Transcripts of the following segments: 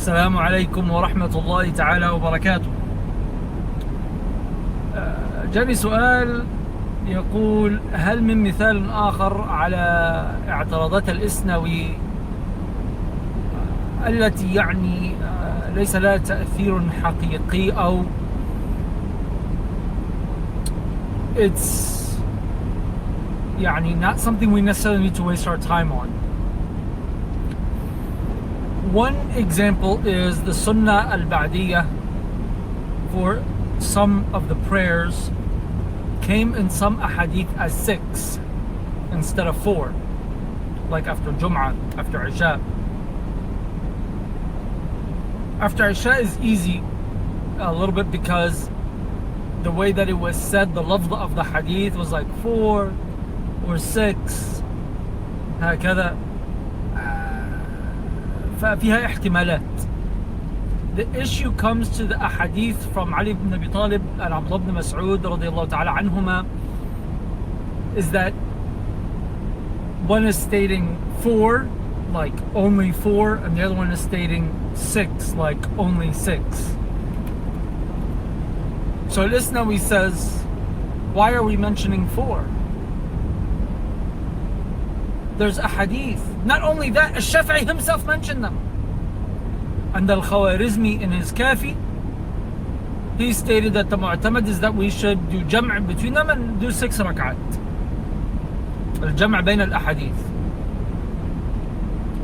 السلام عليكم ورحمة الله تعالى وبركاته. جاني سؤال يقول: هل من مثال آخر على اعتراضات الإسنوي التي يعني ليس لها تأثير حقيقي أو it's يعني not something we necessarily need to waste our time on? One example is the Sunnah al-Ba'diyah for some of the prayers came in some ahadith as 6 instead of 4, like after Jum'ah, after Isha. After Isha is easy a little bit because the way that it was said, the lafz of the hadith was like 4 or 6 هكذا. ففيها احتمالات. The issue comes to the ahadith from Ali ibn Abi Talib and Abdullah ibn Mas'ud radiyallahu ta'ala anhuma, is that one is stating 4, like only 4, and the other one is stating 6, like only 6. So Isnawi says, why are we mentioning 4? There's a hadith. Not only that, Shafi'i himself mentioned them. And al-Khawarizmi in his Kafi, he stated that the mu'tamad is that we should do jam' between them and do 6 rak'at. Al-jam' bayn al-ahadith.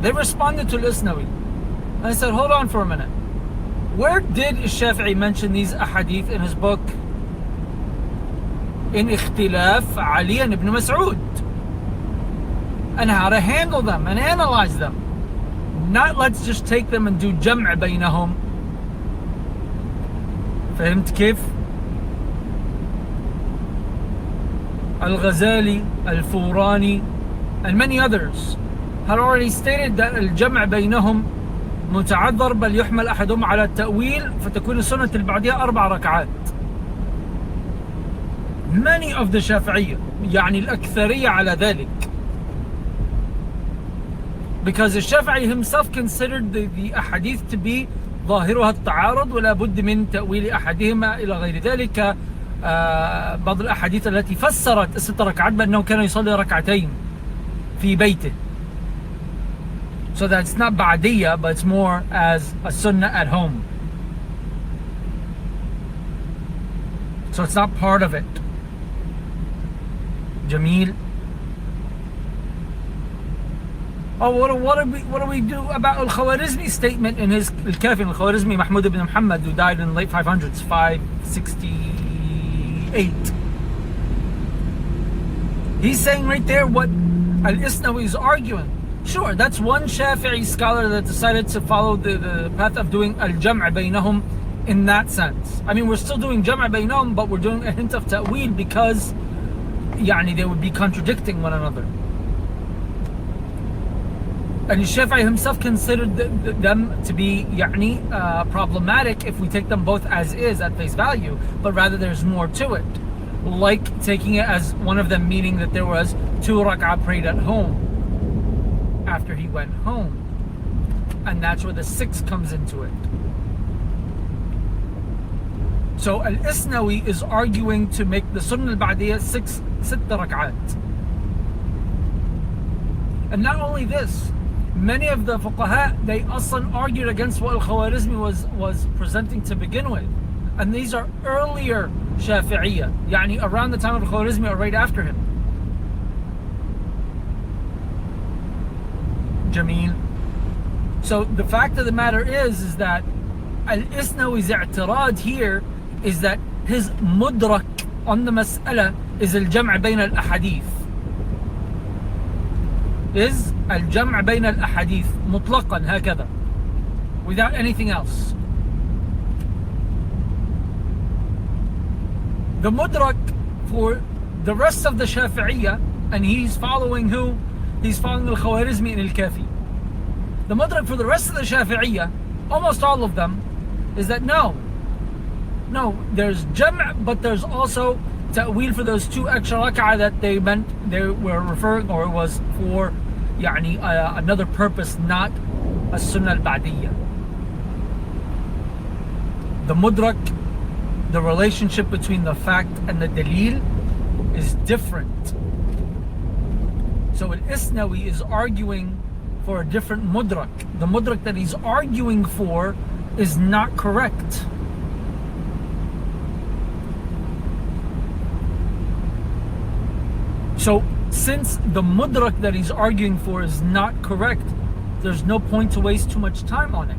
They responded to Isnawi. And I said, hold on for a minute. Where did Shafi'i mention these ahadith in his book? In Ikhtilaf Ali and Ibn Mas'ud. And how to handle them and analyze them. Not let's just take them and do jam' baynahum. فهمت كيف؟ Al-Ghazali, Al-Furani, and many others had already stated that الجمع بينهم متعذر بل يحمل أحدهم على التأويل فتكون السنة البعدية 4 ركعات. Many of the Shafi'iyya, يعني الأكثرية على ذلك. Because the Shafi'i himself considered the ahadith to be ظاهرها التعارض ولا بد من تأويل أحدهما إلى غير ذلك. بعض الأحاديث التي فسرت 6 ركعات بأنه كان يصلي ركعتين في بيته. So that it's not ba'diyya, but it's more as a sunnah at home. So it's not part of it. Jameel. Oh, what do we do about Al-Khawarizmi's statement in his Al-Kafi? Al-Khawarizmi, Mahmud ibn Muhammad, who died in the late 500s, 568. He's saying right there what Al-Isnawi is arguing. Sure, that's one Shafi'i scholar that decided to follow the path of doing Al-Jam' baynahum in that sense. I mean, we're still doing Jam' baynahum, but we're doing a hint of ta'wil because يعني they would be contradicting one another. And Shafi'i himself considered them to be يعني problematic if we take them both as is at face value, but rather there's more to it. Like taking it as one of them meaning that there was 2 rak'ah prayed at home after he went home. And that's where the 6 comes into it. So Al-Isnawi is arguing to make the Sunnah al-Ba'diyah 6 rak'at. And not only this, many of the fuqaha, they aslan argued against what Al-Khawarizmi was presenting to begin with. And these are earlier Shafi'iyya, yani around the time of Al-Khawarizmi or right after him. Jameel. So the fact of the matter is that Al-Isnawi's i'tirad here is that his mudrak on the mas'ala is al-jam' bayn al-ahadith. Is al-jam' bayn al-ahadith mutlaqan hakada, without anything else. The mudrak for the rest of the Shafi'iyya, and he's following who? He's following Al-Khawarizmi in Al-Kafi. The mudrak for the rest of the Shafi'iyya, almost all of them, is that no, there's jam', but there's also ta'wil for those 2 extra rak'ah that they meant they were referring, or it was for يعني another purpose, not a sunnah al-ba'diyya. The mudrak, the relationship between the fact and the dalil, is different. So Isnawi is arguing for a different mudrak. The mudrak that he's arguing for is not correct. So since the mudrak that he's arguing for is not correct, there's no point to waste too much time on it.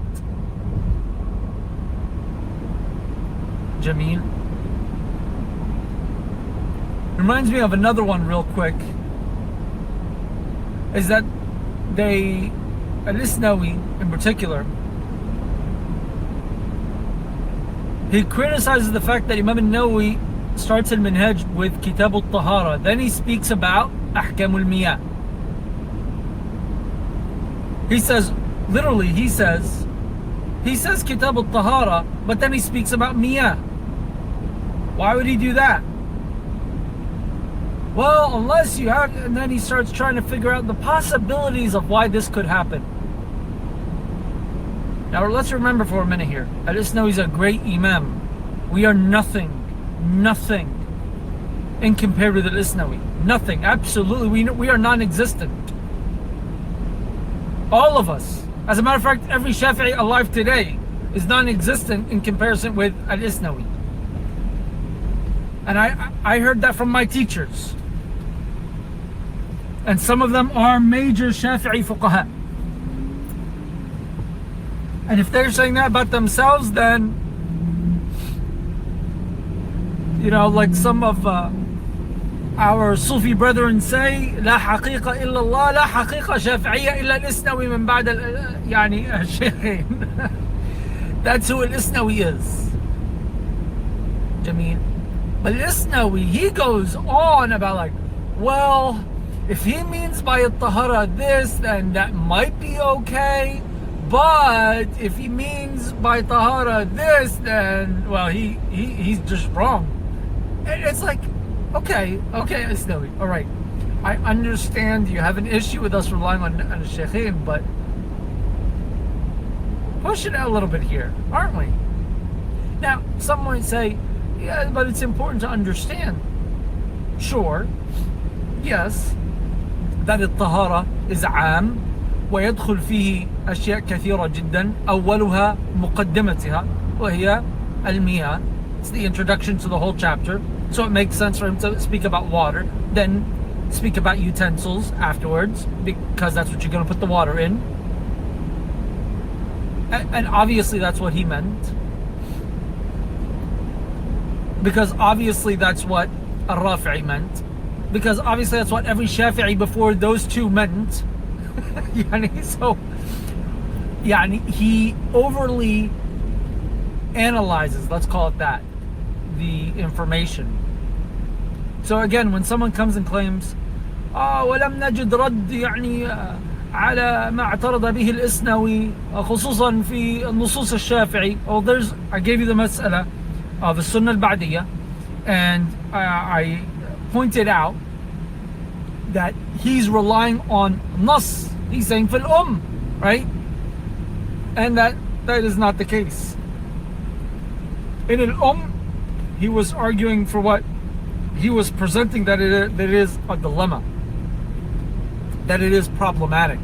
Jameel. Reminds me of another one real quick. Is that Al-Isnawi in particular, he criticizes the fact that Imam al-Nawawi starts al-Minhaj with Kitab al-Tahara. Then he speaks about Ahkam al-Miyah. He says, literally, he says Kitab al-Tahara, but then he speaks about Miyah. Why would he do that? Well, unless you have, and then he starts trying to figure out the possibilities of why this could happen. Now let's remember for a minute here. Al-Isnawi is a great Imam. We are nothing in compared with Al-Isnawi. Nothing, absolutely. We are non-existent. All of us. As a matter of fact, every Shafi'i alive today is non-existent in comparison with Al-Isnawi. And I heard that from my teachers. And some of them are major Shafi'i fuqaha. And if they're saying that about themselves, then, you know, like some of our Sufi brethren say, لا حقيقة إلا الله, لا حقيقة شافعية إلا الإسنوي من بعد يعني الشيخين. That's who Al-Isnawi is. Jameel. But Isnawi, he goes on about like, well, if he means by al-tahara this, then that might be okay. But if he means by tahara this, then, well, he's just wrong. And it's like, okay, Isnawi, all right. I understand you have an issue with us relying on the shaykhin, but push it out a little bit here, aren't we? Now, some might say, yeah, but it's important to understand. Sure, yes, that الطهارة is عام ويدخل فيه أشياء كثيرة جدا أولها مقدمتها وهي المياه. It's the introduction to the whole chapter, so it makes sense for him to speak about water, then speak about utensils afterwards, because that's what you're going to put the water in. And obviously that's what he meant, because obviously that's what Al-Rafi'i meant, because obviously that's what every Shafi'i before those two meant. So he overly analyzes, let's call it that, the information. So again, when someone comes and claims ولم نجد رد يعني على ما اعترض به الإسنوي خصوصا في النصوص الشافعي, I gave you the مسألة of the Sunnah al-Ba'diyah, and I pointed out that he's relying on Nas. He's saying fil right? And that is not the case. In al he was arguing for what? He was presenting that it is a dilemma, that it is problematic.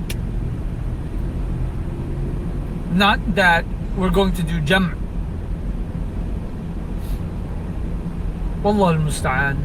Not that we're going to do jam'. Wallahu al-musta'an.